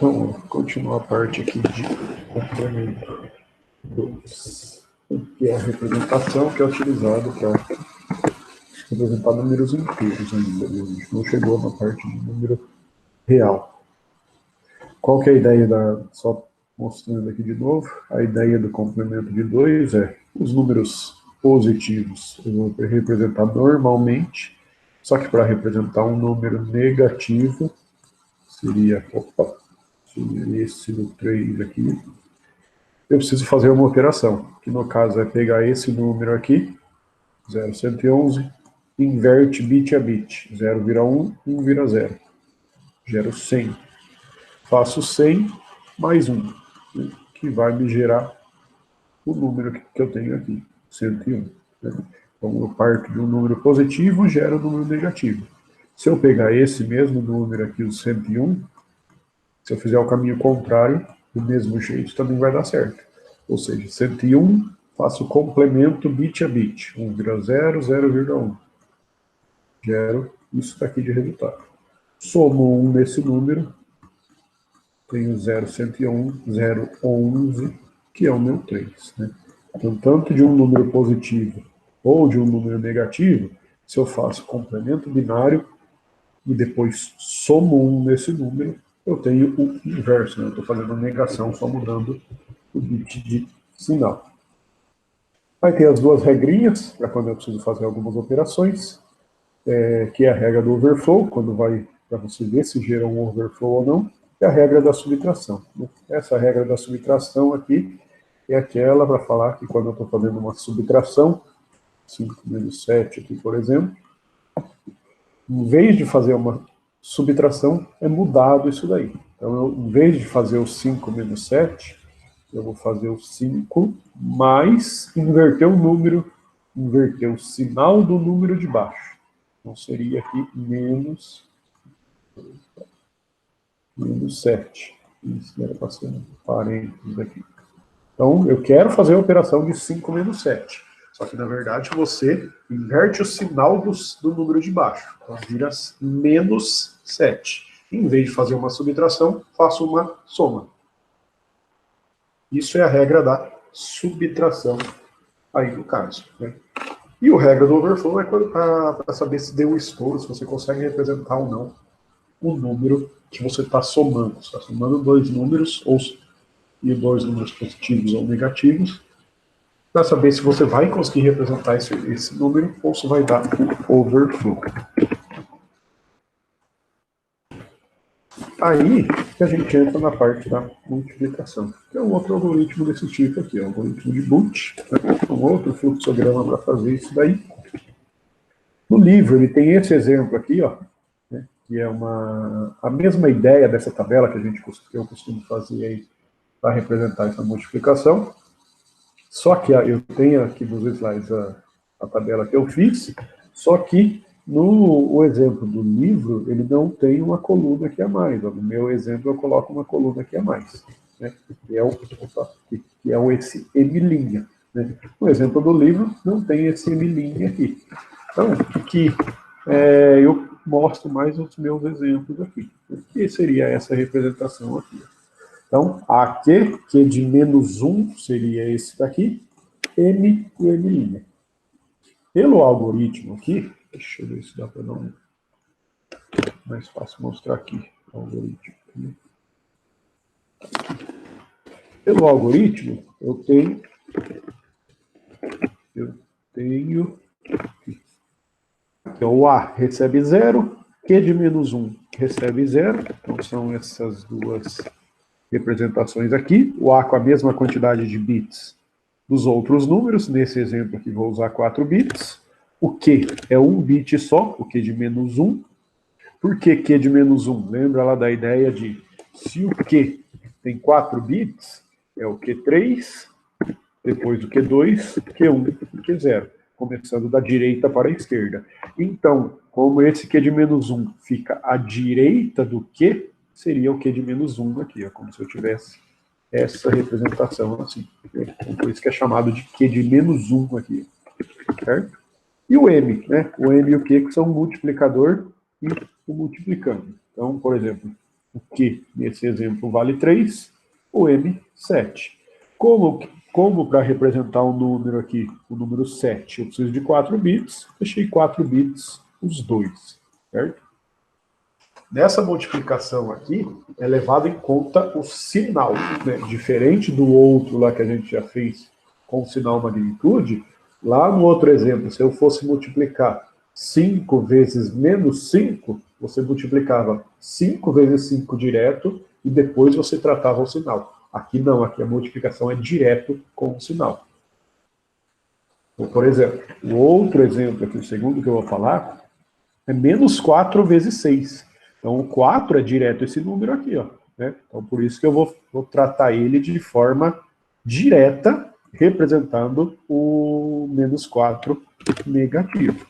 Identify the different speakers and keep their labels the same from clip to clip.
Speaker 1: Então, vou continuar a parte aqui de complemento 2, que é a representação que é utilizada para representar números inteiros ainda. A gente não chegou na parte de número real. Qual que é a ideia só mostrando aqui de novo, a ideia do complemento de 2 é os números positivos eu vou representar normalmente, só que para representar um número negativo, seria esse do 3 aqui, eu preciso fazer uma operação, que no caso é pegar esse número aqui, 0,111, inverte bit a bit, 0 vira 1, 1 vira 0, gero 100. Faço 100 mais 1, né, que vai me gerar o número que eu tenho aqui, 101. Né? Então, eu parto de um número positivo, gero um número negativo. Se eu pegar esse mesmo número aqui, o 101, se eu fizer o caminho contrário, do mesmo jeito também vai dar certo. Ou seja, 101, faço o complemento bit a bit. 1 vira 0, 0 vira 1. Gero isso daqui de resultado. Somo 1 nesse número, tenho 0,101, 0,11, que é o meu 3. Né? Então, tanto de um número positivo ou de um número negativo, se eu faço complemento binário e depois somo 1 nesse número, eu tenho o inverso, né? Eu estou fazendo a negação, só mudando o bit de sinal. Vai ter as duas regrinhas, para quando eu preciso fazer algumas operações, que é a regra do overflow, quando vai para você ver se gera um overflow ou não, e a regra da subtração. Essa regra da subtração aqui é aquela para falar que quando eu estou fazendo uma subtração, 5 menos 7 aqui, por exemplo, em vez de fazer uma subtração, é mudado isso daí. Então, em vez de fazer o 5 menos 7, eu vou fazer o 5 mais inverter o número, inverter o sinal do número de baixo. Então, seria aqui menos 7. Isso era para ser um parênteses aqui. Então, eu quero fazer a operação de 5 menos 7. Só que, na verdade, você inverte o sinal do número de baixo. Então, vira menos 7. Em vez de fazer uma subtração, faço uma soma. Isso é a regra da subtração, aí no caso. Né? E a regra do overflow é para saber se deu estouro, se você consegue representar ou não o número que você está somando. Você está somando dois números, e dois números positivos ou negativos, para saber se você vai conseguir representar esse número ou se vai dar o overflow. Aí que a gente entra na parte da multiplicação, que é um outro algoritmo desse tipo aqui, o algoritmo de Boot, né? Um outro fluxograma para fazer isso daí. No livro ele tem esse exemplo aqui, ó, né, que é a mesma ideia dessa tabela que eu costumo fazer aí para representar essa multiplicação. Só que eu tenho aqui nos slides a tabela que eu fiz, só que no exemplo do livro, ele não tem uma coluna aqui a mais. Ó. No meu exemplo, eu coloco uma coluna aqui a mais, né? que é esse M'. Né? No exemplo do livro, não tem esse M' aqui. Então, aqui eu mostro mais os meus exemplos aqui. O que seria essa representação aqui? Então, Q de menos 1 seria esse daqui, M e M'. Pelo algoritmo aqui, deixa eu ver se dá para dar mais fácil mostrar aqui o algoritmo. Pelo algoritmo, eu tenho então, o A recebe 0, Q de menos 1 recebe 0, então são essas duas representações aqui, o A com a mesma quantidade de bits dos outros números, nesse exemplo aqui vou usar 4 bits, o Q é um bit só, o Q de menos 1, por que Q de menos 1? Lembra lá da ideia de, se o Q tem 4 bits, é o Q3, depois o Q2, Q1 e Q0, começando da direita para a esquerda. Então, como esse Q de menos 1 fica à direita do Q, seria o Q de menos 1 aqui, ó, como se eu tivesse essa representação assim. Então, por isso que é chamado de Q de menos 1 aqui, certo? E o M, né? O M e o Q que são o multiplicador e o multiplicando. Então, por exemplo, o Q, nesse exemplo, vale 3, o M, 7. Como para representar um número aqui, o número 7, eu preciso de 4 bits, deixei 4 bits os dois, certo? Nessa multiplicação aqui, é levado em conta o sinal, né? Diferente do outro lá que a gente já fez com o sinal magnitude, lá no outro exemplo, se eu fosse multiplicar 5 vezes menos 5, você multiplicava 5 vezes 5 direto e depois você tratava o sinal. Aqui não, aqui a multiplicação é direto com o sinal. Então, por exemplo, o outro exemplo aqui, o segundo que eu vou falar, é menos 4 vezes 6. Então, o 4 é direto esse número aqui, ó, né? Então, por isso que eu vou tratar ele de forma direta, representando o menos 4 negativo.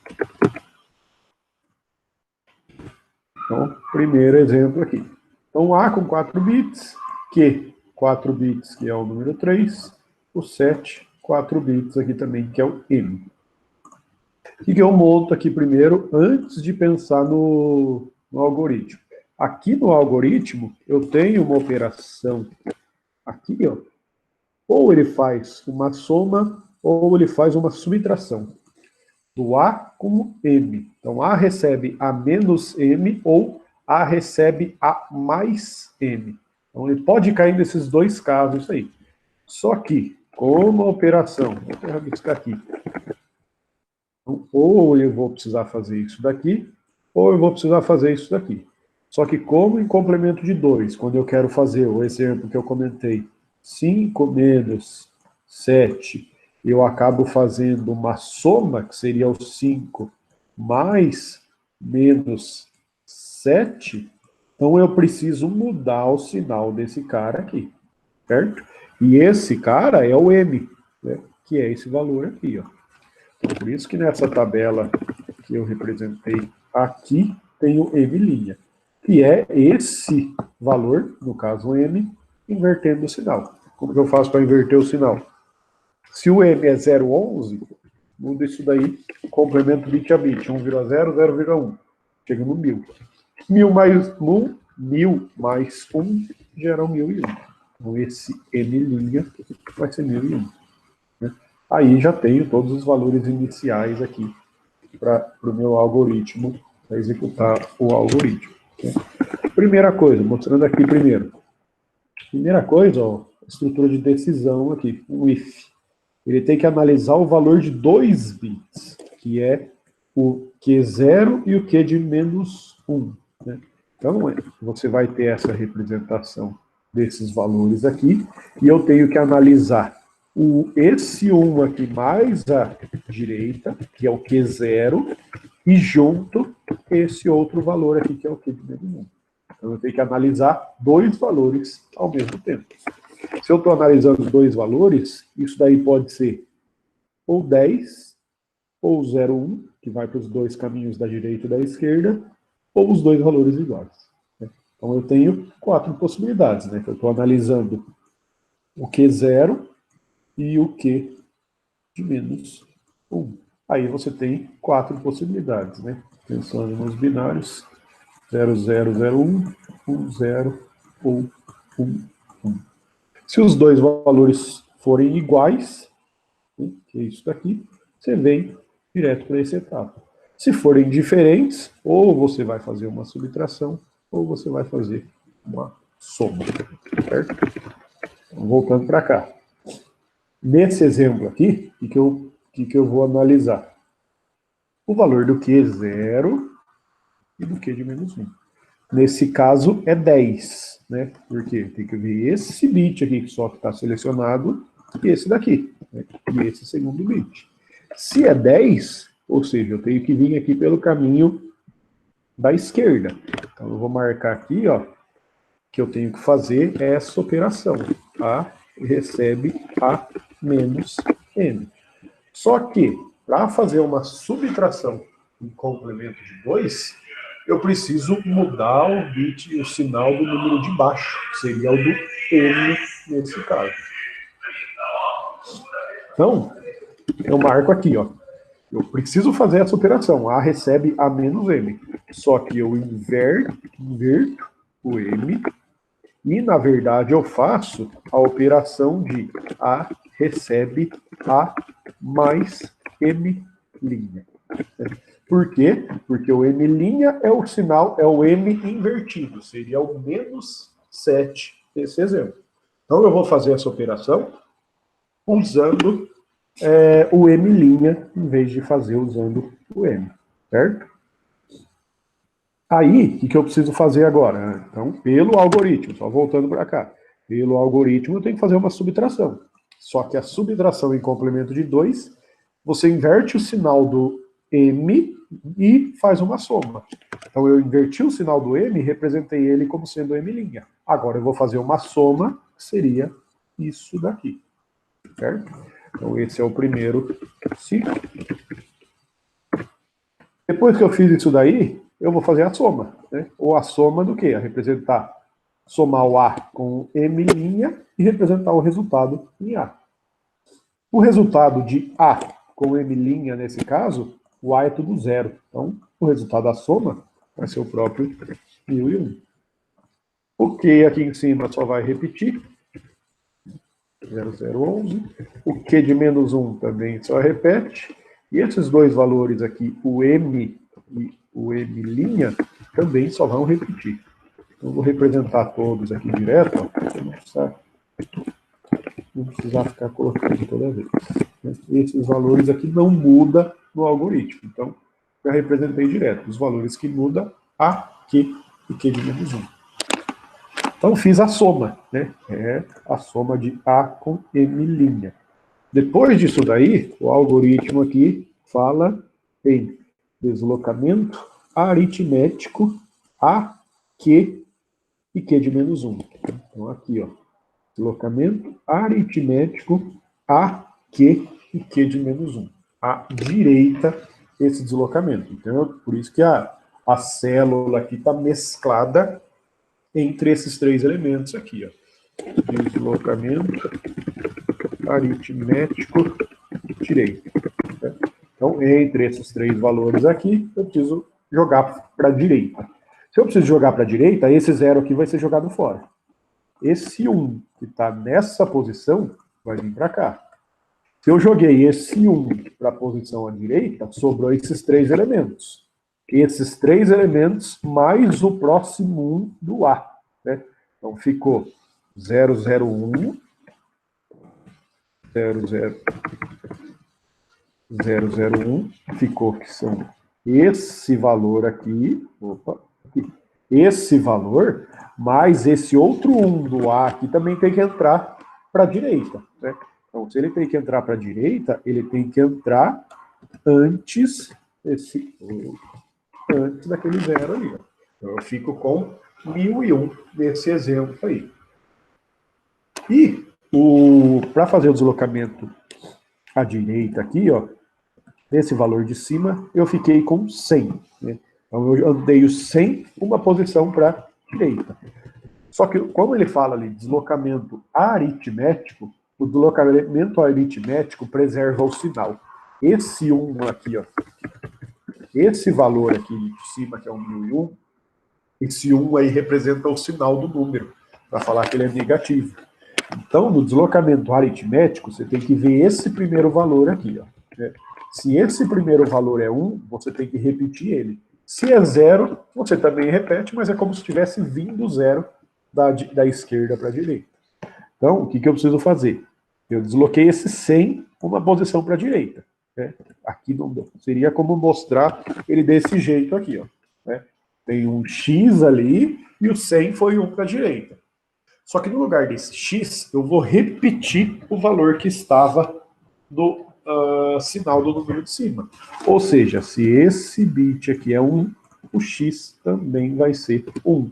Speaker 1: Então, primeiro exemplo aqui. Então, A com 4 bits, Q, 4 bits, que é o número 3, o 7, 4 bits aqui também, que é o M. O que eu monto aqui primeiro, antes de pensar no algoritmo? Aqui no algoritmo, eu tenho uma operação aqui, ó, ou ele faz uma soma, ou ele faz uma subtração do A com M. Então, A recebe A menos M, ou A recebe A mais M. Então, ele pode cair nesses dois casos aí. Só que, como a operação, vou rabiscar aqui, então, ou eu vou precisar fazer isso daqui, ou eu vou precisar fazer isso daqui. Só que como em complemento de 2, quando eu quero fazer o exemplo que eu comentei, 5 menos 7, eu acabo fazendo uma soma, que seria o 5 mais menos 7, então eu preciso mudar o sinal desse cara aqui, certo? E esse cara é o M, né, que é esse valor aqui, ó. Por isso que nessa tabela que eu representei aqui, tem o M', que é esse valor, no caso o M, invertendo o sinal. Como que eu faço para inverter o sinal? Se o M é 0,11, muda isso daí, complemento bit a bit, 1 vira 0, 0,1, chega no 1000. 1000 mais 1 gera 1001. Então esse M' vai ser 1001. Aí já tenho todos os valores iniciais aqui para o meu algoritmo, para executar o algoritmo. Né? Primeira coisa, mostrando aqui primeiro. Primeira coisa, ó, estrutura de decisão aqui, o if. Ele tem que analisar o valor de 2 bits, que é o Q0 e o Q de menos 1. Né? Então, você vai ter essa representação desses valores aqui, e eu tenho que analisar esse 1 aqui mais a direita, que é o Q0, e junto esse outro valor aqui, que é o Q de menos 1. Então, eu tenho que analisar dois valores ao mesmo tempo. Se eu estou analisando dois valores, isso daí pode ser ou 10, ou 0,1, que vai para os dois caminhos da direita e da esquerda, ou os dois valores iguais. Né? Então, eu tenho 4 possibilidades. Né? Eu estou analisando o Q0 e o Q de menos 1. Aí você tem 4 possibilidades. Né? Pensando nos binários, 0001, 10 ou 11. Se os dois valores forem iguais, que é isso daqui, você vem direto para essa etapa. Se forem diferentes, ou você vai fazer uma subtração, ou você vai fazer uma soma, certo? Então, voltando para cá. Nesse exemplo aqui, o que eu vou analisar? O valor do Q0 e do Q de menos 1. Nesse caso, é 10, né? Porque tem que ver esse bit aqui, só que está selecionado, e esse daqui, né? E esse segundo bit. Se é 10, ou seja, eu tenho que vir aqui pelo caminho da esquerda. Então, eu vou marcar aqui, ó, que eu tenho que fazer essa operação. A recebe A menos M. Só que, para fazer uma subtração em complemento de 2, eu preciso mudar o bit, o sinal do número de baixo, que seria o do M nesse caso. Então, eu marco aqui, ó. Eu preciso fazer essa operação. A recebe A menos M. Só que eu inverto o M, e, na verdade, eu faço a operação de A recebe A mais M'. Por quê? Porque o M' é o sinal, é o M invertido, seria o menos 7 desse exemplo. Então, eu vou fazer essa operação usando o M' em vez de fazer usando o M, certo? Aí, o que eu preciso fazer agora? Então, pelo algoritmo, só voltando para cá, pelo algoritmo eu tenho que fazer uma subtração. Só que a subtração em complemento de 2, você inverte o sinal do M e faz uma soma. Então, eu inverti o sinal do M e representei ele como sendo M'. Agora, eu vou fazer uma soma, que seria isso daqui, certo? Então, esse é o primeiro ciclo. Depois que eu fiz isso daí, eu vou fazer a soma, né? Ou a soma do quê? A representar, somar o A com M' e representar o resultado em A. O resultado de A com M', nesse caso, o A é tudo zero. Então, o resultado da soma vai ser o próprio 1001. O Q aqui em cima só vai repetir. 0011. O Q de menos 1 também só repete. E esses dois valores aqui, o M e o M', também só vão repetir. Então, eu vou representar todos aqui direto, ó, para não precisar ficar colocando toda vez. Esses valores aqui não mudam no algoritmo. Então, já representei direto. Os valores que mudam, A, Q e Q de menos 1. Então, fiz a soma, né? É a soma de A com M'. Depois disso daí, o algoritmo aqui fala em deslocamento aritmético A, Q e Q de menos 1. Então, aqui, ó, deslocamento aritmético A, Q e Q de menos 1. À direita, esse deslocamento. Então, por isso que a célula aqui está mesclada entre esses três elementos aqui, ó. Deslocamento aritmético direito. Então, entre esses três valores aqui, eu preciso jogar para a direita. Se eu preciso jogar para a direita, esse zero aqui vai ser jogado fora. Esse 1 que está nessa posição vai vir para cá. Se eu joguei esse 1 para a posição à direita, sobrou esses três elementos. Esses três elementos mais o próximo 1 do A. Né? Então, ficou 001, 001, ficou que são esse valor aqui, esse valor, mais esse outro 1 do A aqui também tem que entrar para a direita. Né? Então, se ele tem que entrar para a direita, ele tem que entrar antes daquele zero ali. Ó. Então, eu fico com 1001 nesse exemplo aí. E para fazer o deslocamento à direita aqui, ó, esse valor de cima, eu fiquei com 100. Né? Então, eu andei o 100 uma posição para a direita. Só que, como ele fala ali, deslocamento aritmético, o deslocamento aritmético preserva o sinal. Esse 1 aqui, ó, esse valor aqui de cima, que é o 1001, esse 1 aí representa o sinal do número, para falar que ele é negativo. Então, no deslocamento aritmético, você tem que ver esse primeiro valor aqui, ó. Se esse primeiro valor é 1, você tem que repetir ele. Se é 0, você também repete, mas é como se tivesse vindo 0 da esquerda para a direita. Então, o que eu preciso fazer? Eu desloquei esse 100 uma posição para a direita. Né? Aqui não seria como mostrar ele desse jeito aqui. Ó, né? Tem um X ali e o 100 foi 1 para a direita. Só que no lugar desse X, eu vou repetir o valor que estava no sinal do número de cima. Ou seja, se esse bit aqui é 1, o X também vai ser 1.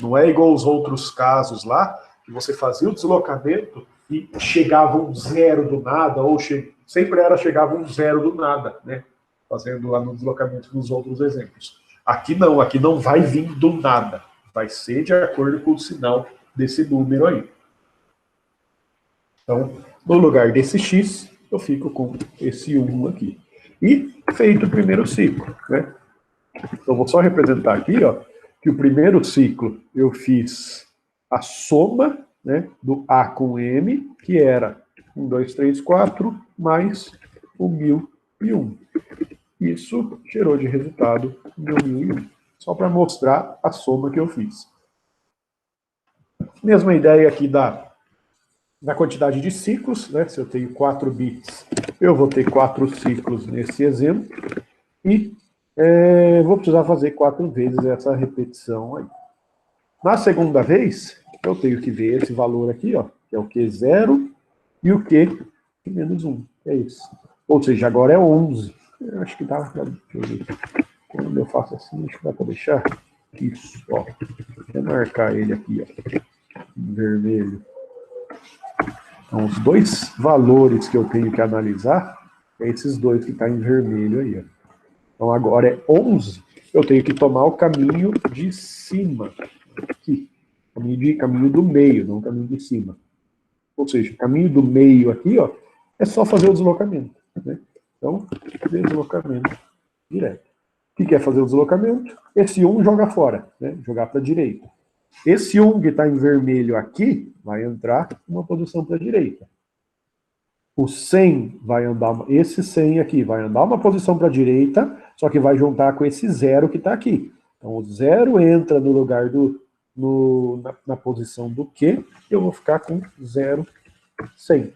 Speaker 1: Não é igual aos outros casos lá, que você fazia o deslocamento e chegava um zero do nada, ou sempre chegava um zero do nada, né? Fazendo lá no deslocamento nos outros exemplos. Aqui não vai vir do nada. Vai ser de acordo com o sinal desse número aí. Então, no lugar desse X, eu fico com esse 1 aqui. E feito o primeiro ciclo, né? Então, vou só representar aqui, ó. que o primeiro ciclo eu fiz a soma, né, do A com M, que era 1, 2, 3, 4, mais o 1001. Isso gerou de resultado 1001. Só para mostrar a soma que eu fiz. Mesma ideia aqui da quantidade de ciclos, né? Se eu tenho 4 bits, eu vou ter 4 ciclos nesse exemplo. E vou precisar fazer 4 vezes essa repetição aí. Na segunda vez, eu tenho que ver esse valor aqui, ó, que é o Q0 e o Q menos 1. É isso. Ou seja, agora é 11. Eu acho que dá para... Deixa eu ver. Quando eu faço assim, acho que dá para deixar. Isso, ó. Vou marcar ele aqui, ó, em vermelho. Então, os dois valores que eu tenho que analisar é esses dois que estão em vermelho aí, ó. Então, agora é 11. Eu tenho que tomar o caminho de cima. Aqui. Caminho do meio, não caminho de cima. Ou seja, o caminho do meio aqui, ó, é só fazer o deslocamento, né? Então, deslocamento direto. O que é fazer o deslocamento? Esse 1 joga fora, né? Jogar para a direita. Esse 1 que está em vermelho aqui, vai entrar uma posição para a direita. O 100 vai andar, esse 100 aqui vai andar uma posição para a direita, só que vai juntar com esse 0 que está aqui. Então, o 0 entra no lugar na posição do Q, e eu vou ficar com 0, 100.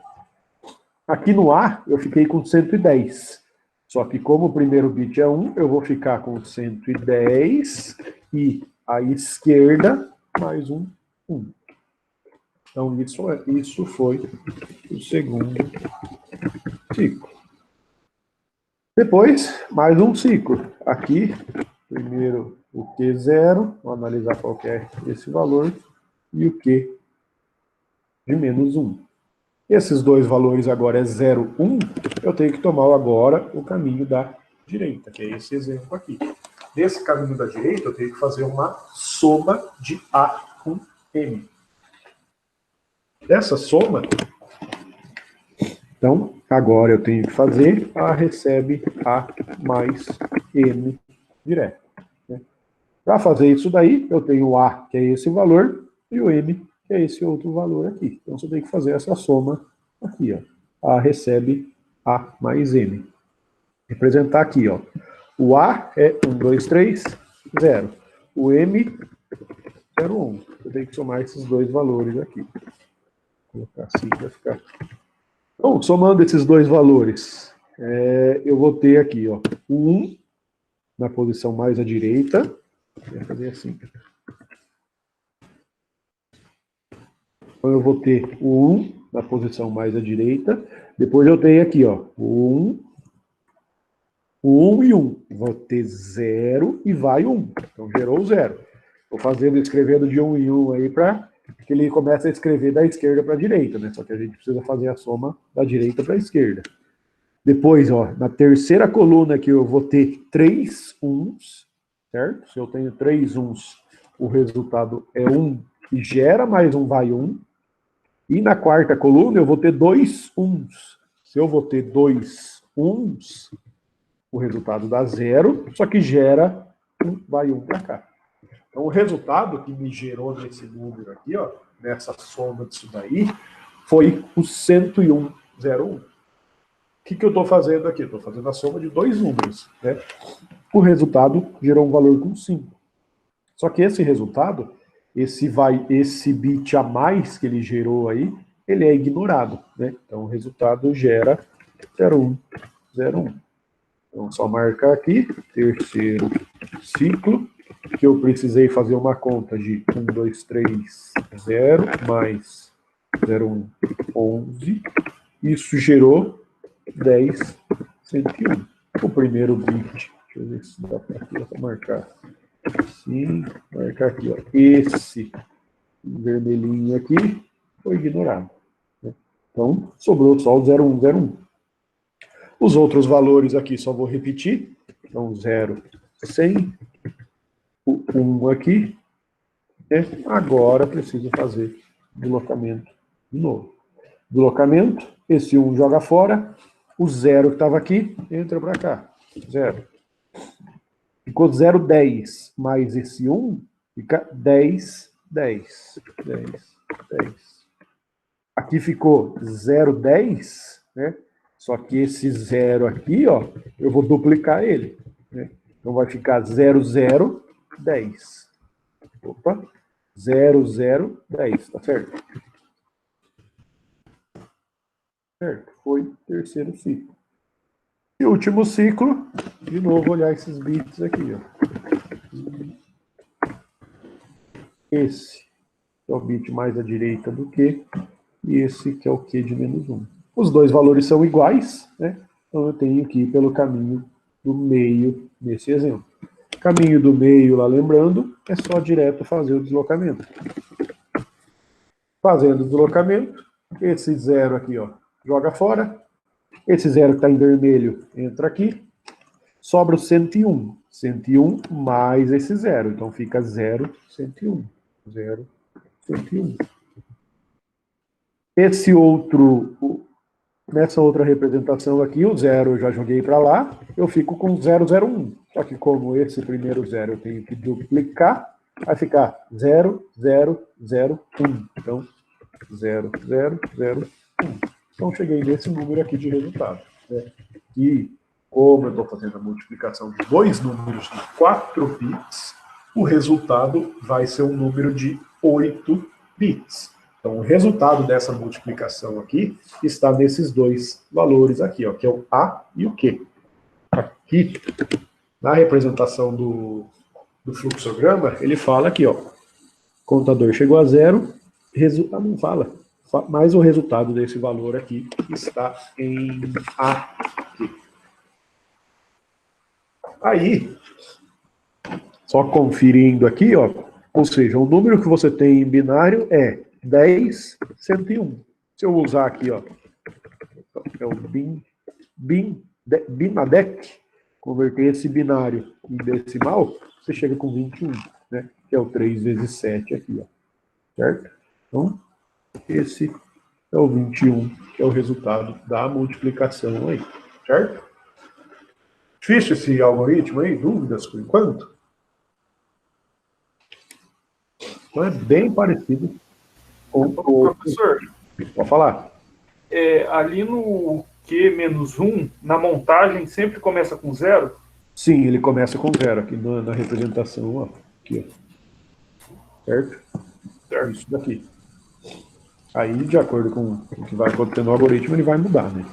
Speaker 1: Aqui no A, eu fiquei com 110. Só que como o primeiro bit é 1, eu vou ficar com 110 e à esquerda mais 1. Então, isso foi o segundo ciclo. Depois, mais um ciclo. Aqui, primeiro o Q0, vou analisar qual que é esse valor, e o Q de menos 1. Esses dois valores agora é 0, 1, eu tenho que tomar agora o caminho da direita, que é esse exemplo aqui. Nesse caminho da direita, eu tenho que fazer uma soma de A com M. Dessa soma, então, agora eu tenho que fazer A recebe A mais M direto. Né? Para fazer isso daí, eu tenho o A, que é esse valor, e o M, que é esse outro valor aqui. Então, você tem que fazer essa soma aqui, ó. A recebe A mais M. Representar aqui, ó. O A é 1, 2, 3, 0. O M, 0, 1. Eu tenho que somar esses dois valores aqui. Vou colocar assim para ficar... Então, somando esses dois valores, eu vou ter aqui, ó, o 1 na posição mais à direita. Vou fazer assim. Então, eu vou ter o 1 na posição mais à direita. Depois eu tenho aqui, ó, o 1 e 1. Vou ter 0 e vai 1. Então, gerou 0. Vou escrevendo de 1 em 1 aí para que ele comece a escrever da esquerda para a direita, né? Só que a gente precisa fazer a soma da direita para a esquerda. Depois, ó, na terceira coluna aqui eu vou ter 3 1s, certo? Se eu tenho 3 1s, o resultado é 1 e gera, mais um vai 1. E na quarta coluna eu vou ter 2 1s. Se eu vou ter 2 1s, o resultado dá 0, só que gera 1, vai 1 para cá. Então, o resultado que me gerou nesse número aqui, ó, nessa soma disso daí, foi o 101,01. O que eu estou fazendo aqui? Estou fazendo a soma de dois números, né? O resultado gerou um valor com 5. Só que esse resultado, esse bit a mais que ele gerou aí, ele é ignorado, né? Então, o resultado gera 01, 01. Então, só marcar aqui, terceiro ciclo, que eu precisei fazer uma conta de 1, 2, 3, 0, mais 0, 1, 11. Isso gerou 10, 101. O primeiro bit, deixa eu ver se dá para marcar. Sim, marcar aqui, ó. Esse vermelhinho aqui foi ignorado. Né? Então, sobrou só o 0101. Os outros valores aqui só vou repetir. Então, 0, 100. O 1 aqui. Né? Agora preciso fazer deslocamento de novo. Deslocamento, esse 1 joga fora. O 0 que estava aqui entra para cá. 0. Ficou 0,10 mais esse 1, Fica 10, 10, 10, 10. Aqui ficou 0, 10, né? Só que esse 0 aqui, ó, eu vou duplicar ele, né? Então vai ficar 0, 0, 10. Opa, 0, 0, 10, tá certo? Certo, foi o terceiro ciclo. E o último ciclo, de novo, olhar esses bits aqui, ó. Esse é o bit mais à direita do Q, e esse que é o Q de menos 1. Os dois valores são iguais, né? Então eu tenho que ir pelo caminho do meio nesse exemplo. Caminho do meio, lá lembrando, é só direto fazer o deslocamento. Fazendo o deslocamento, esse 0 aqui, ó, joga fora. Esse 0 que está em vermelho entra aqui. Sobra o 101. 101 mais esse 0. Então fica 0, 101. 0, 101. Esse outro, nessa outra representação aqui, o 0 eu já joguei para lá, eu fico com 001. Só que como esse primeiro 0 eu tenho que duplicar, vai ficar 0, 0, 0, 1. Então, 0, 0, 0, 1. Então, cheguei nesse número aqui de resultado. Né? E, como eu estou fazendo a multiplicação de dois números de 4 bits, o resultado vai ser um número de 8 bits. Então, o resultado dessa multiplicação aqui está nesses dois valores aqui, ó, que é o A e o Q. Aqui, na representação do fluxograma, ele fala aqui, ó, contador chegou a 0, não fala, mas o resultado desse valor aqui está em A. Aí, só conferindo aqui, ó, ou seja, o número que você tem em binário é 10, 101. Se eu usar aqui, ó, é o BINADEC, converter esse binário em decimal, você chega com 21, né? Que é o 3 vezes 7 aqui, ó. Certo? Então, esse é o 21, que é o resultado da multiplicação aí. Certo? Difícil esse algoritmo aí? Dúvidas por enquanto? Então é bem parecido com o...
Speaker 2: Professor,
Speaker 1: pode falar.
Speaker 2: Ali no Q-1, na montagem, sempre começa com 0?
Speaker 1: Sim, ele começa com 0 aqui na representação, ó. Aqui, ó. Certo?
Speaker 2: Certo.
Speaker 1: Isso daqui. Aí, de acordo com o que vai acontecer no algoritmo, ele vai mudar, né?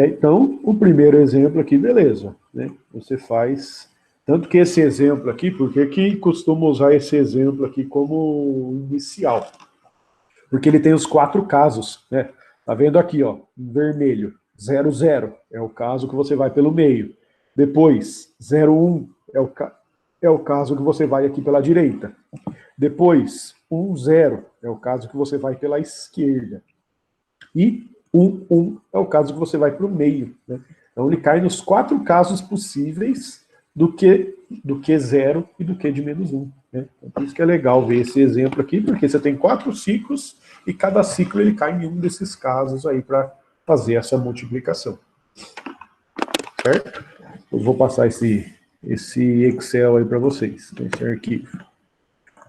Speaker 1: Então, o primeiro exemplo aqui, beleza, né? Você faz... Tanto que esse exemplo aqui, por que costuma usar esse exemplo aqui como inicial? Porque ele tem os 4 casos, né? Tá vendo aqui, ó, em vermelho, 0, 0 é o caso que você vai pelo meio. Depois, 0, 1 é o caso que você vai aqui pela direita. Depois, 1, 0 é o caso que você vai pela esquerda. E 1, 1 é o caso que você vai para o meio. Né? Então, ele cai nos 4 casos possíveis do que 0 e do que de menos 1. Né? Então, por isso que é legal ver esse exemplo aqui, porque você tem 4 ciclos e cada ciclo ele cai em um desses casos aí para fazer essa multiplicação. Certo? Eu vou passar esse Excel aí para vocês, esse arquivo.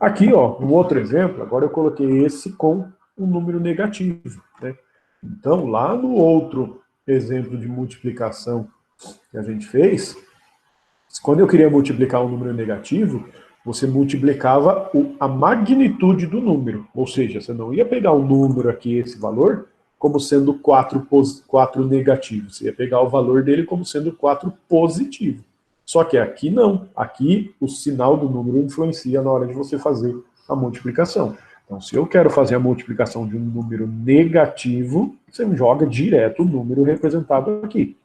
Speaker 1: Aqui, ó, um outro exemplo, agora eu coloquei esse com um número negativo. Né? Então, lá no outro exemplo de multiplicação que a gente fez, quando eu queria multiplicar um número negativo, você multiplicava a magnitude do número. Ou seja, você não ia pegar um número aqui, esse valor, como sendo 4 negativo. Você ia pegar o valor dele como sendo 4 positivo. Só que aqui não. Aqui o sinal do número influencia na hora de você fazer a multiplicação. Então, se eu quero fazer a multiplicação de um número negativo, você joga direto o número representado aqui.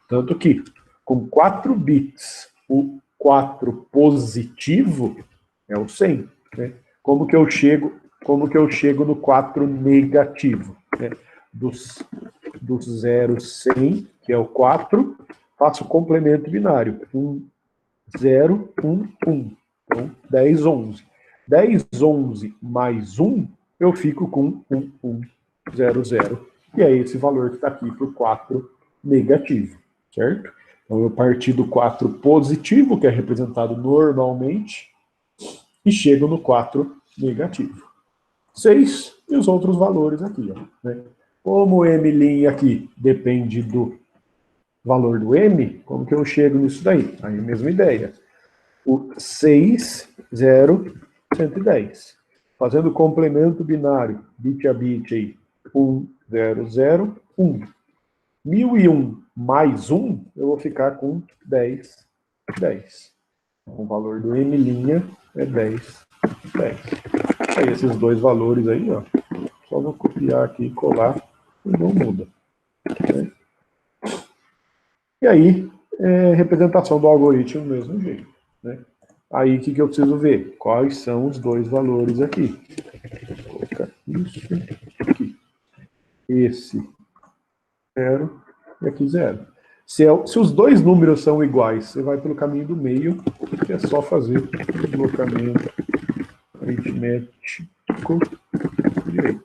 Speaker 1: Tanto que, com 4 bits, o 4 positivo é o 100. Né? Como que eu chego no 4 negativo? Né? Do 0, 100, que é o 4, faço o complemento binário. 1, 0, 1, 1. Então, 10, 11. 10, 11 mais 1, eu fico com 1, 1, 0, 0. E é esse valor que está aqui para o 4 negativo, certo? Então, eu parti do 4 positivo, que é representado normalmente e chego no 4 negativo. 6 e os outros valores aqui, ó, né? Como o M' aqui depende do valor do M, como que eu chego nisso daí? Aí, mesma ideia. O 6, 0, 110. Fazendo complemento binário, bit a bit aí, 1, 0, 0, 1. 1001 mais 1, eu vou ficar com 10, 10. O valor do M' é 10, 10. Aí esses dois valores aí, ó, só vou copiar aqui e colar e não muda. Né? E aí, representação do algoritmo do mesmo jeito. Né? Aí, o que eu preciso ver? Quais são os dois valores aqui? Vou colocar isso aqui. Esse 0 e aqui 0. Se os dois números são iguais, você vai pelo caminho do meio, que é só fazer o deslocamento aritmético direito.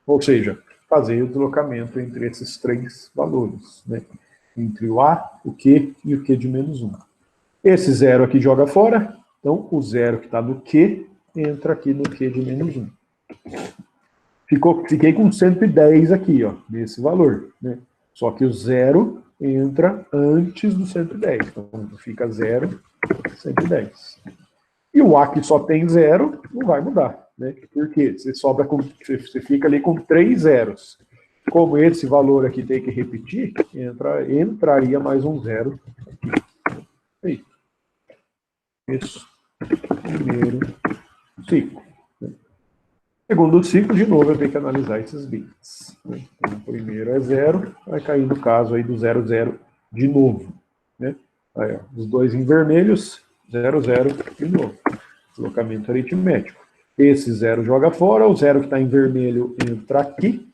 Speaker 1: Ou seja, fazer o deslocamento entre esses três valores, né? Entre o A, o Q e o Q de menos 1. Esse 0 aqui joga fora, então o 0 que está no Q entra aqui no Q de menos 1. Fiquei com 110 aqui, ó, nesse valor, né? Só que o 0 entra antes do 110, então fica 0, 110. E o A que só tem 0 não vai mudar, né? Por quê? Você fica ali com 3 zeros. Como esse valor aqui tem que repetir, entraria mais um 0 aqui. Aí. Isso. Primeiro ciclo. Segundo ciclo, de novo, eu tenho que analisar esses bits. Né? Então, o primeiro é 0, vai cair no caso aí do 0, 0 de novo. Né? Aí, ó, os dois em vermelhos, 0, 0 de novo. Deslocamento aritmético. Esse 0 joga fora, o 0 que está em vermelho entra aqui.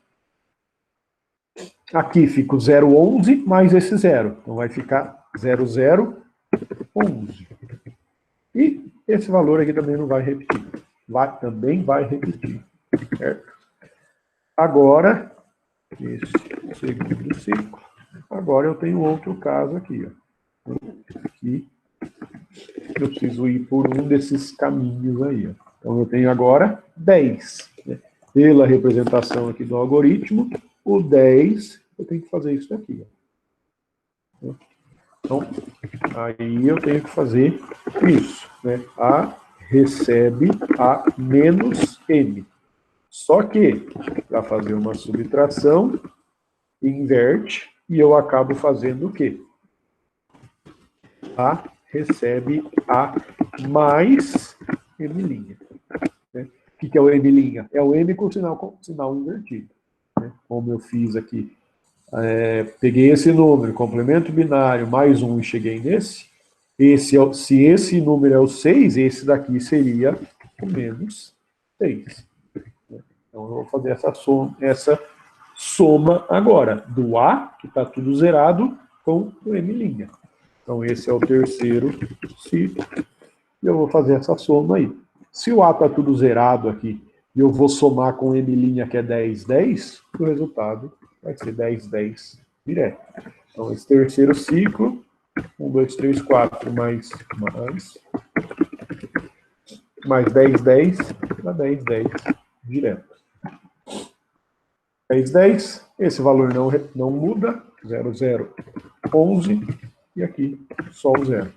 Speaker 1: Aqui fica o 0, 11, mais esse 0. Então vai ficar 0, 0, 11. E esse valor aqui também não vai repetir. Também vai repetir. Certo? Agora, esse segundo ciclo. Agora eu tenho outro caso aqui. Ó. Aqui eu preciso ir por um desses caminhos aí. Ó. Então eu tenho agora 10. Né? Pela representação aqui do algoritmo, o 10, eu tenho que fazer isso daqui. Ó. Então, aí eu tenho que fazer isso. Né? A recebe A menos M. Só que, para fazer uma subtração, inverte, e eu acabo fazendo o quê? A recebe A mais M'. Né? O que é o M'? É o M com sinal invertido. Né? Como eu fiz aqui. Peguei esse número, complemento binário, mais 1 e cheguei nesse. Se esse número é o 6, esse daqui seria o menos 6. Então, eu vou fazer essa soma agora, do A, que está tudo zerado, com o M'. Então, esse é o terceiro ciclo, e eu vou fazer essa soma aí. Se o A está tudo zerado aqui, e eu vou somar com o M', que é 10, 10, o resultado vai ser 10, 10 direto. Então, esse terceiro ciclo, 1, 2, 3, 4, mais 10, 10, dá 10, 10 direto. 10, 10, esse valor não muda, 0, 0, 11, e aqui só o 0.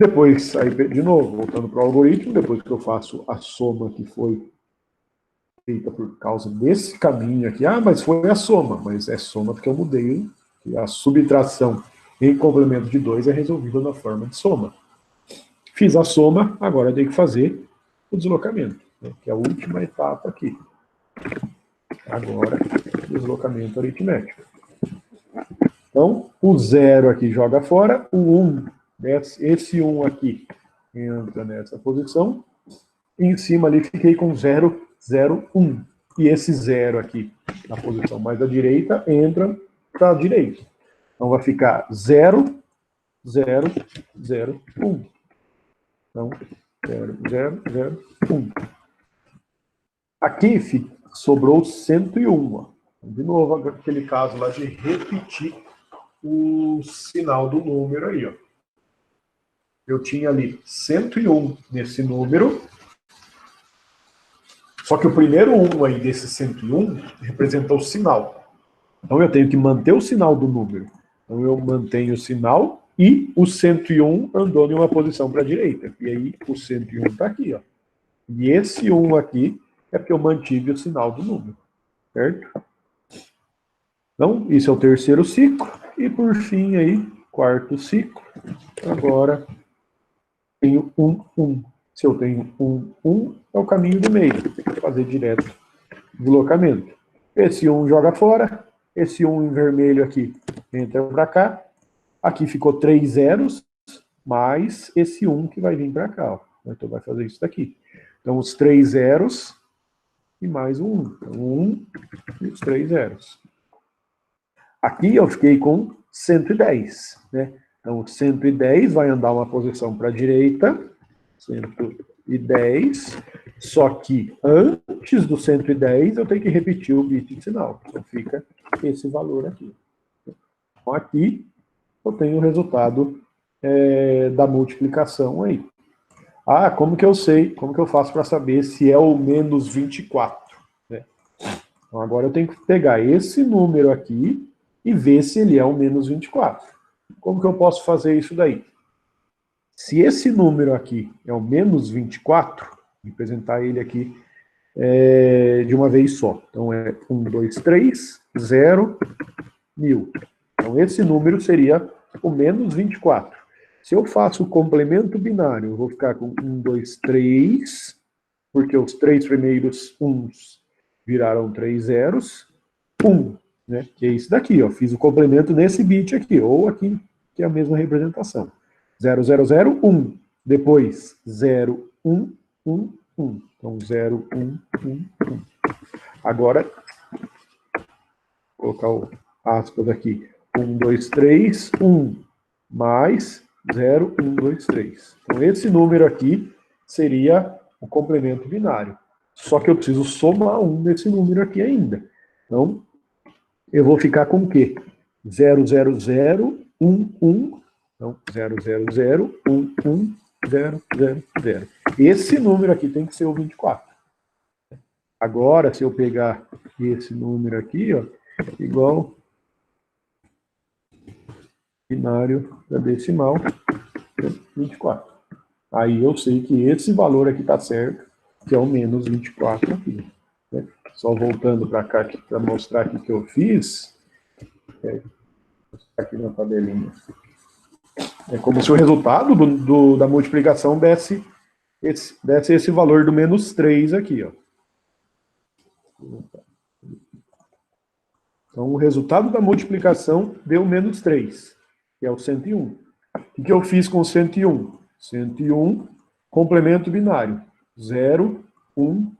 Speaker 1: Depois, aí, de novo, voltando para o algoritmo, depois que eu faço a soma que foi feita por causa desse caminho aqui, mas foi a soma, mas é soma porque eu mudei, e a subtração em complemento de 2 é resolvida na forma de soma. Fiz a soma, agora eu tenho que fazer o deslocamento, né, que é a última etapa aqui. Agora, deslocamento aritmético. Então, o 0 aqui joga fora, o 1, esse 1 aqui entra nessa posição, e em cima ali fiquei com 0, 0, 1. E esse 0 aqui, na posição mais à direita, entra para a direita. Então, vai ficar 0, 0, 0, 1. Então, 0, 0, 0, 1. Aqui sobrou 101. Ó. De novo, aquele caso lá de repetir o sinal do número aí. Ó. eu tinha ali 101 nesse número, só que o primeiro 1 aí desse 101 representa o sinal. Então eu tenho que manter o sinal do número. Então eu mantenho o sinal e o 101 andou em uma posição para a direita. E aí o 101 está aqui, ó. E esse 1 aqui é porque eu mantive o sinal do número, certo? Então, isso é o terceiro ciclo. E por fim aí, quarto ciclo. Agora, tenho 1. Se eu tenho 1, é o caminho do meio. Vou fazer direto deslocamento. Esse 1 joga fora. Esse 1 em vermelho aqui entra para cá. Aqui ficou 3 zeros, mais esse 1 que vai vir para cá. Ó. Então, vai fazer isso daqui. Então, os 3 zeros e mais o 1. Então, 1 e os 3 zeros. Aqui eu fiquei com 110, né? Então, 110 vai andar uma posição para a direita, 110, só que antes do 110 eu tenho que repetir o bit de sinal. Então, fica esse valor aqui. Então, aqui eu tenho o resultado da multiplicação aí. Ah, como que eu sei, como que eu faço para saber se é o menos 24? Né? Então, agora eu tenho que pegar esse número aqui e ver se ele é o menos 24. Como que eu posso fazer isso daí? Se esse número aqui é o menos 24, vou representar ele aqui de uma vez só. Então é 1, 2, 3, 0, 1000. Então esse número seria o menos 24. Se eu faço o complemento binário, eu vou ficar com 1, 2, 3, porque os 3 primeiros 1s viraram 3 zeros, 1. Né? Que é isso daqui, ó. Fiz o complemento nesse bit aqui, ou aqui, que é a mesma representação. 0, 0, 0, 1. Depois, 0, 1, 1, 1. Então, 0, 1, 1, 1. Agora, vou colocar o aspas aqui. 1, 2, 3, 1. Mais 0, 1, 2, 3. Então, esse número aqui seria o complemento binário. Só que eu preciso somar 1 nesse número aqui ainda. Então, eu vou ficar com o quê? 0, 0, 0, 1, 1. Então, 0, 0, 0, 1, 1, 0, 0, 0. Esse número aqui tem que ser o 24. Agora, se eu pegar esse número aqui, ó, igual binário da decimal, 24. Aí eu sei que esse valor aqui está certo, que é o menos 24 aqui. Né? Só voltando para cá para mostrar aqui que eu fiz. Aqui na tabelinha. É como se o resultado da multiplicação desse esse valor do menos 3 aqui. Ó. Então, o resultado da multiplicação deu menos 3, que é o 101. O que eu fiz com o 101? 101, complemento binário. 0, 1,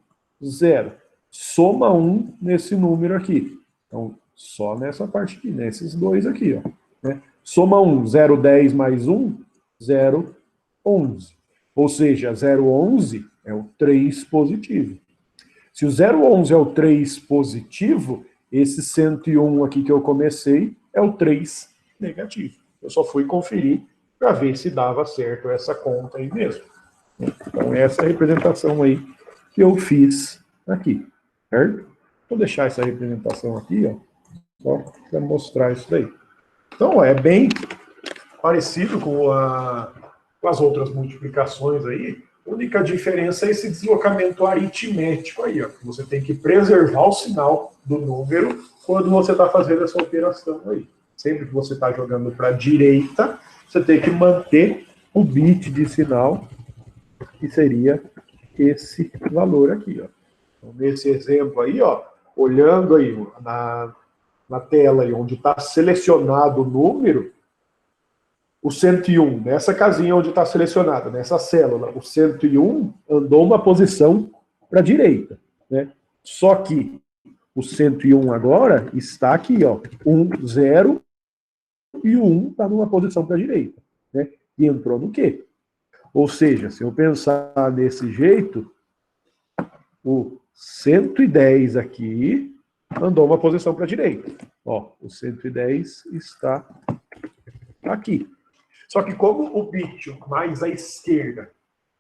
Speaker 1: 0. Soma 1 nesse número aqui. Então, só nessa parte aqui, nesses dois aqui. Ó, né? Soma 1, 0, 10 mais 1, 0, 11. Ou seja, 0, 11 é o 3 positivo. Se o 0, 11 é o 3 positivo, esse 101 aqui que eu comecei é o 3 negativo. Eu só fui conferir para ver se dava certo essa conta aí mesmo. Então, essa é a representação aí que eu fiz aqui, certo? Vou deixar essa representação aqui, ó, só para mostrar isso daí. Então, é bem parecido com as outras multiplicações aí. A única diferença é esse deslocamento aritmético aí, ó. Você tem que preservar o sinal do número quando você está fazendo essa operação aí. Sempre que você está jogando para a direita, você tem que manter o bit de sinal, que seria esse valor aqui, ó. Então, nesse exemplo aí, ó, olhando aí na tela aí, onde está selecionado o número, o 101, nessa casinha onde está selecionado, nessa célula, o 101 andou uma posição para a direita, né? Só que o 101 agora está aqui, ó, 1, 0, e o 1 está numa posição para a direita, né? E entrou no quê? Ou seja, se eu pensar desse jeito, o 110 aqui andou uma posição para a direita. Ó, o 110 está aqui. Só que como o bit mais à esquerda,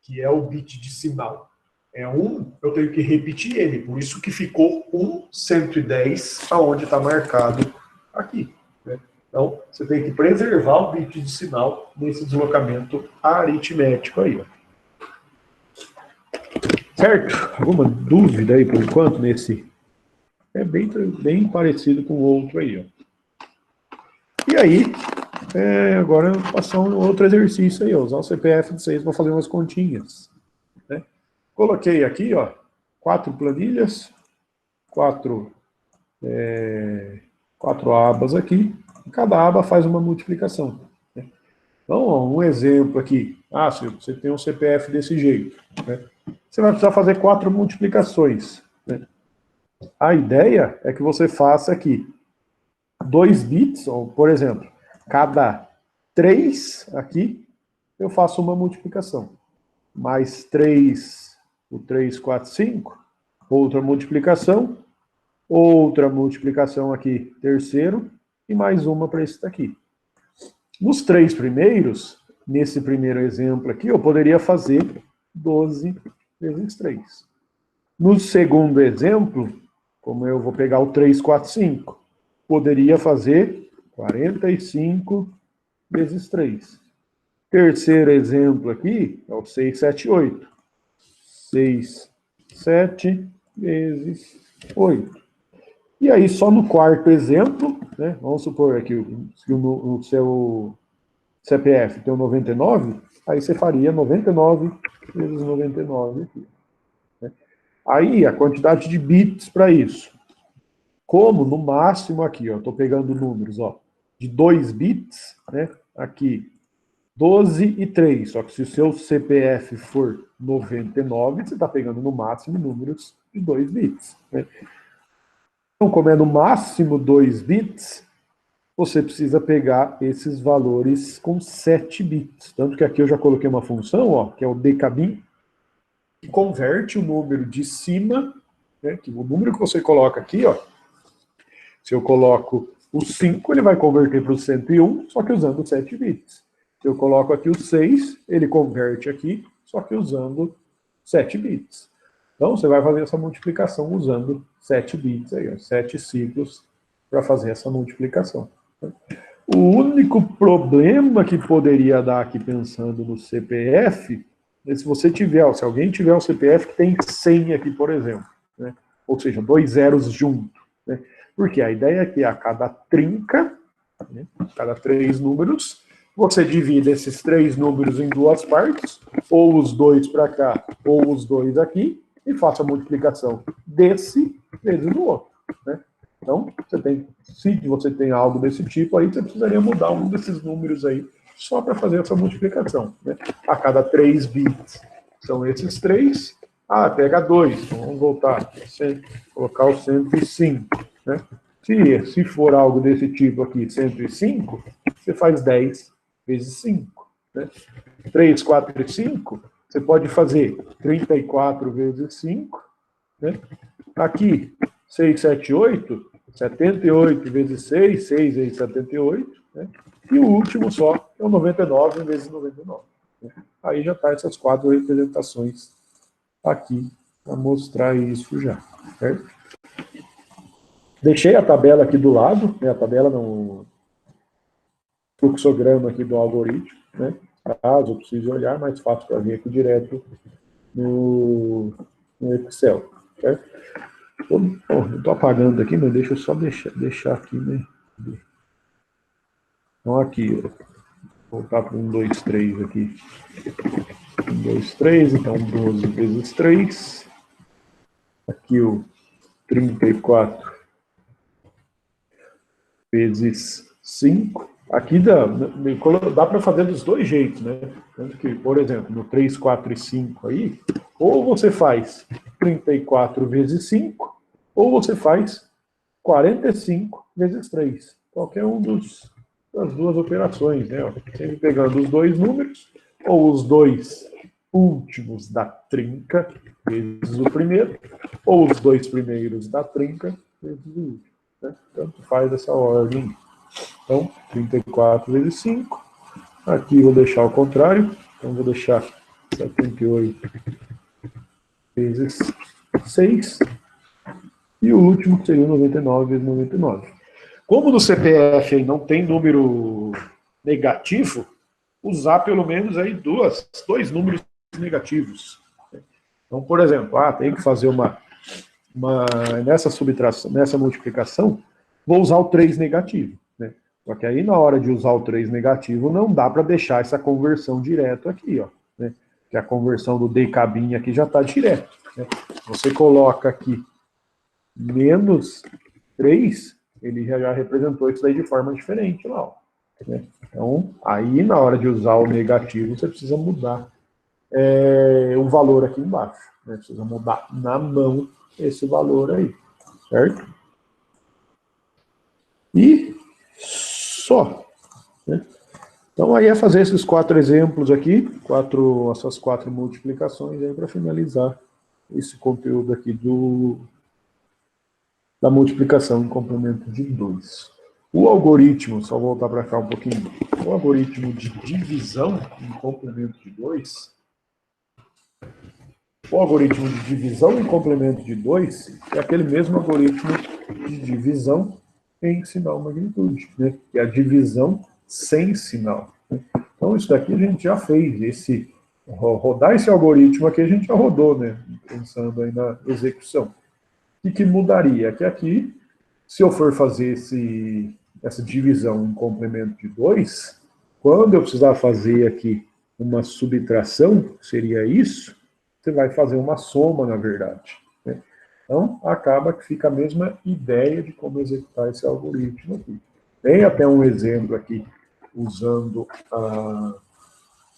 Speaker 1: que é o bit de sinal, é 1, eu tenho que repetir ele. Por isso que ficou 110 aonde está marcado aqui. Né? Então, você tem que preservar o bit de sinal nesse deslocamento aritmético aí. Ó. Certo? Alguma dúvida aí por enquanto nesse? É bem parecido com o outro aí. Ó. E aí, agora eu vou passar um outro exercício aí. Ó, usar o CPF de 6 para fazer umas continhas. Né? Coloquei aqui, ó, 4 planilhas, 4 abas aqui. Cada aba faz uma multiplicação. Né? Então, ó, um exemplo aqui. Ah, se você tem um CPF desse jeito, né? Você vai precisar fazer 4 multiplicações. Né? A ideia é que você faça aqui 2 bits, ou, por exemplo, cada 3 aqui, eu faço uma multiplicação. Mais 3, o 3, 4, 5, outra multiplicação aqui, terceiro, e mais uma para esse daqui. Nos 3 primeiros, nesse primeiro exemplo aqui, eu poderia fazer 12 vezes 3. No segundo exemplo, como eu vou pegar o 3, 4, 5, poderia fazer 45 vezes 3. Terceiro exemplo aqui é o 6, 7, 8. 6, 7 vezes 8. E aí, só no quarto exemplo, né, vamos supor aqui que o seu CPF tem o 99, aí você faria 99 vezes 99 aqui. Né? Aí, a quantidade de bits para isso. Como, no máximo aqui, ó, estou pegando números, ó, de 2 bits, né, aqui, 12 e 3, só que se o seu CPF for 99, você está pegando no máximo números de 2 bits. Né? Então, como é no máximo 2 bits, você precisa pegar esses valores com 7 bits. Tanto que aqui eu já coloquei uma função, ó, que é o decabin, que converte o número de cima, né, que o número que você coloca aqui, ó, se eu coloco o 5, ele vai converter para o 101, só que usando 7 bits. Se eu coloco aqui o 6, ele converte aqui, só que usando 7 bits. Então, você vai fazer essa multiplicação usando 7 bits, aí, ó, 7 ciclos para fazer essa multiplicação. O único problema que poderia dar aqui pensando no CPF é se você tiver, se alguém tiver um CPF que tem 100 aqui, por exemplo, né? Ou seja, 2 zeros junto. Né? Porque a ideia é que a cada trinca, né, cada 3 números, você divide esses 3 números em 2 partes, ou os 2 para cá, ou os 2 aqui, e faça a multiplicação desse vezes do outro. Né? Então, se você tem algo desse tipo, aí você precisaria mudar um desses números aí, só para fazer essa multiplicação. Né? A cada 3 bits são esses 3. Ah, pega 2, então vamos voltar, colocar o 105. Né? Se for algo desse tipo aqui, 105, você faz 10 vezes 5. Né? 3, 4 e 5, você pode fazer 34 vezes 5. Né? Aqui, 6, 7, 8, 78 vezes 6, 6 vezes 78. Né? E o último só é o 99 vezes 99. Né? Aí já está essas 4 representações aqui para mostrar isso já. Certo? Deixei a tabela aqui do lado, né? A tabela no fluxograma aqui do algoritmo, né? Caso eu precise olhar, mais fácil para vir aqui direto no Excel. Certo? Estou apagando aqui, mas deixa eu só deixar aqui, né? Então aqui, vou voltar para 1, 2, 3 aqui. 1, 2, 3, então 12 vezes 3. Aqui o 34 vezes 5. Aqui dá para fazer dos dois jeitos, né? Tanto que, por exemplo, no 3, 4 e 5 aí, ou você faz 34 vezes 5, ou você faz 45 vezes 3. Qualquer um das duas operações, né? Sempre pegando os dois números, ou os dois últimos da trinca vezes o primeiro, ou os dois primeiros da trinca vezes o último. Né? Tanto faz essa ordem. Então, 34 vezes 5, Aqui vou deixar ao contrário, então vou deixar 78 vezes 6, e o último que seria 99 vezes 99. Como no CPF aí não tem número negativo, usar pelo menos aí dois números negativos. Então, por exemplo, tem que fazer nessa subtração, nessa multiplicação, vou usar o 3 negativo. Né? Só que aí, na hora de usar o 3 negativo, não dá para deixar essa conversão direto aqui, ó. Né? Que a conversão do decabinho aqui já está direto. Né? Você coloca aqui menos 3, ele já representou isso daí de forma diferente lá, ó. Né? Então, aí, na hora de usar o negativo, você precisa mudar o valor aqui embaixo. Né? Precisa mudar na mão esse valor aí, certo? E só. Né? Então, aí é fazer esses 4 exemplos aqui, essas 4 multiplicações aí para finalizar esse conteúdo aqui da multiplicação em complemento de 2. O algoritmo, só voltar para cá um pouquinho, o algoritmo de divisão em complemento de 2, o algoritmo de divisão em complemento de 2 é aquele mesmo algoritmo de divisão em sinal magnitude, né? Que é a divisão sem sinal. Então, isso daqui a gente já fez, rodar esse algoritmo aqui a gente já rodou, né? Pensando aí na execução. O que mudaria? Que aqui, se eu for fazer essa divisão em complemento de 2, quando eu precisar fazer aqui uma subtração, seria isso, você vai fazer uma soma, na verdade. Né? Então, acaba que fica a mesma ideia de como executar esse algoritmo aqui. Tem até um exemplo aqui, usando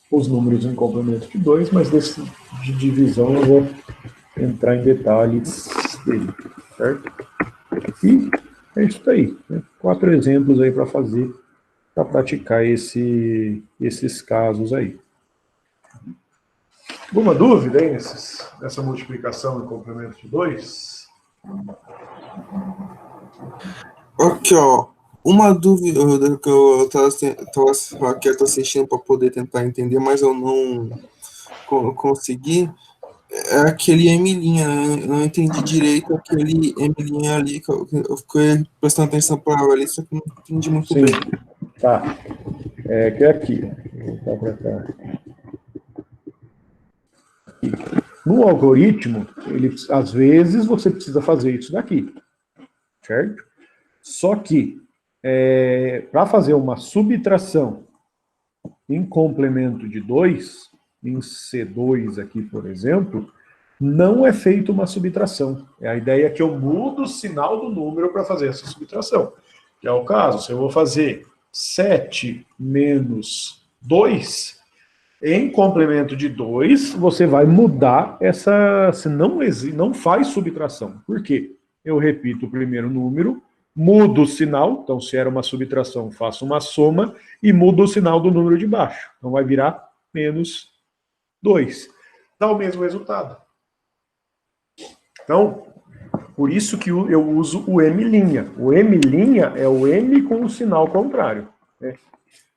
Speaker 1: os números em complemento de 2, mas desse de divisão eu vou entrar em detalhes dele, certo? E é isso aí. Né? 4 exemplos aí para fazer, para praticar esses casos aí. Alguma dúvida aí nessa multiplicação em complemento de 2?
Speaker 3: Aqui, ó. Uma dúvida que eu tô assistindo para poder tentar entender, mas eu não consegui. É aquele M', eu não entendi direito aquele M' ali, que eu fiquei prestando atenção para a lista, que eu não entendi muito
Speaker 1: Sim.
Speaker 3: bem.
Speaker 1: Tá. Que é aqui. Vou voltar para cá. No algoritmo, às vezes você precisa fazer isso daqui, certo? Só que, para fazer uma subtração em complemento de 2, em C2 aqui, por exemplo, não é feita uma subtração. A ideia é que eu mudo o sinal do número para fazer essa subtração. Que é o caso, se eu vou fazer 7 menos 2, em complemento de 2, você vai mudar você não faz subtração. Por quê? Eu repito o primeiro número, mudo o sinal, então se era uma subtração, faço uma soma, e mudo o sinal do número de baixo. Então vai virar menos 2. Dá o mesmo resultado. Então, por isso que eu uso o M'. O M' é o M com o sinal contrário. Né?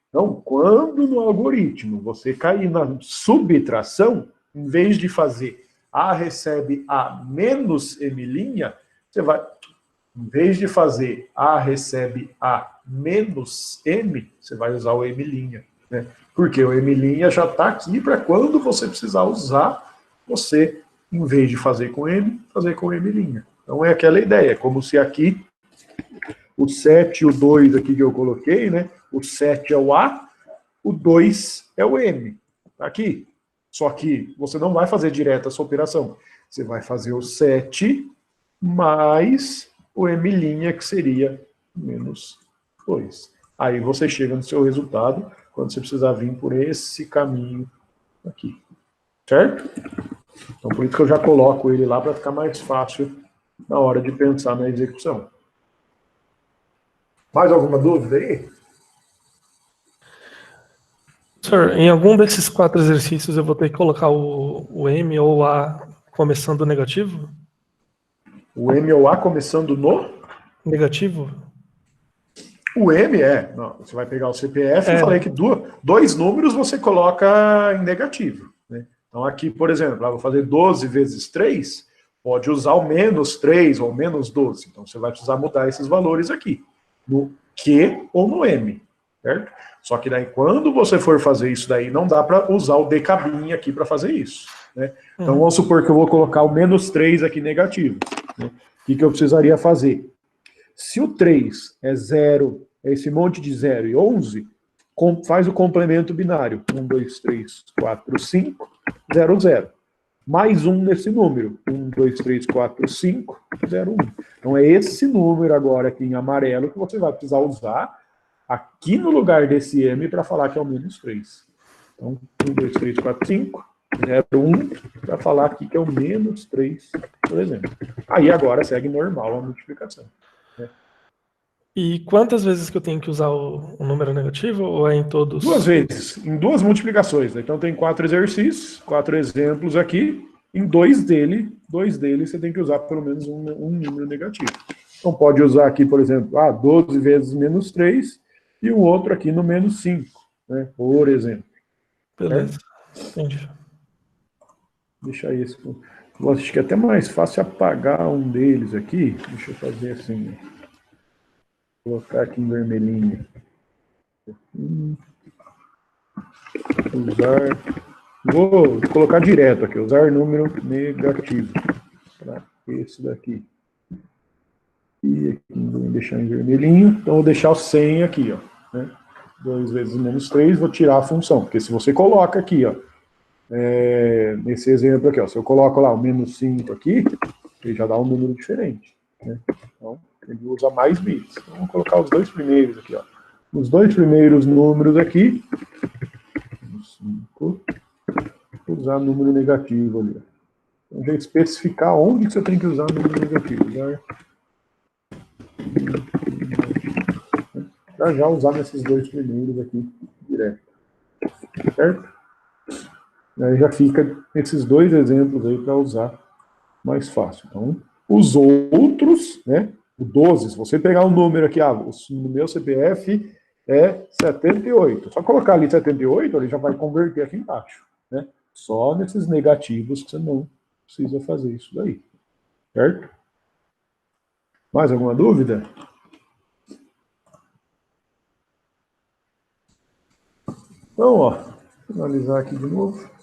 Speaker 1: Então, quando no algoritmo você cair na subtração, em vez de fazer A recebe A menos M', você vai, em vez de fazer A recebe A menos M, você vai usar o M'. Né? Porque o M' já está aqui para quando você precisar usar, você, em vez de fazer com M, fazer com M'. Então é aquela ideia, como se aqui o 7 e o 2 aqui que eu coloquei, né? O 7 é o A, o 2 é o M. Tá aqui. Só que você não vai fazer direto essa operação. Você vai fazer o 7 mais o M', que seria menos 2. Aí você chega no seu resultado quando você precisar vir por esse caminho aqui. Certo? Então, por isso que eu já coloco ele lá para ficar mais fácil na hora de pensar na execução. Mais alguma dúvida aí?
Speaker 4: Senhor, em algum desses 4 exercícios eu vou ter que colocar o M ou A começando negativo?
Speaker 1: O M ou A começando no?
Speaker 4: Negativo?
Speaker 1: O M não, você vai pegar o CPF,
Speaker 4: É.
Speaker 1: eu falei que dois números você coloca em negativo, né? Então aqui, por exemplo, vou fazer 12 vezes 3, pode usar o menos 3 ou menos 12. Então você vai precisar mudar esses valores aqui, no Q ou no M, certo? Só que daí quando você for fazer isso daí, não dá para usar o decabinho aqui para fazer isso, né? Então vamos supor que eu vou colocar o menos 3 aqui negativo, né? O que eu precisaria fazer? Se o 3 é 0, é esse monte de 0 e 11, faz o complemento binário. 1, 2, 3, 4, 5, 0, 0. Mais 1 nesse número. 1, 2, 3, 4, 5, 0, 1. Então é esse número agora aqui em amarelo que você vai precisar usar aqui no lugar desse M para falar que é o menos 3. Então, 1, 2, 3, 4, 5, 0, 1, para falar aqui que é o menos 3, por exemplo. Aí agora segue normal a multiplicação.
Speaker 4: E quantas vezes que eu tenho que usar o número negativo, ou é em todos?
Speaker 1: 2 vezes, em 2 multiplicações. Né? Então tem 4 exercícios, 4 exemplos aqui. Em 2 deles você tem que usar pelo menos um número negativo. Então pode usar aqui, por exemplo, 12 vezes menos 3 e um outro aqui no menos 5, né? Por exemplo.
Speaker 4: Beleza, entendi.
Speaker 1: Deixa isso. Eu acho que é até mais fácil apagar um deles aqui. Deixa eu fazer assim. Vou colocar aqui em vermelhinho. Usar. Vou colocar direto aqui. Usar número negativo. Para esse daqui. E aqui vou deixar em vermelhinho. Então vou deixar o 100 aqui, ó. Né? 2 vezes menos 3, vou tirar a função. Porque se você coloca aqui, ó. Nesse exemplo aqui, ó, se eu coloco lá o menos 5 aqui, ele já dá um número diferente. Né? Então, ele usa mais bits. Então, vamos colocar os dois primeiros aqui. Ó. Os dois primeiros números aqui, 5, usar número negativo ali. Então, já especificar onde que você tem que usar número negativo. Já usar nesses dois primeiros aqui, direto. Certo? Aí já fica esses dois exemplos aí para usar mais fácil. Então, os outros, né? O 12, se você pegar um número aqui, no meu CPF é 78. Só colocar ali 78, ele já vai converter aqui embaixo. Né? Só nesses negativos que você não precisa fazer isso daí. Certo? Mais alguma dúvida? Então, ó, vou analisar aqui de novo.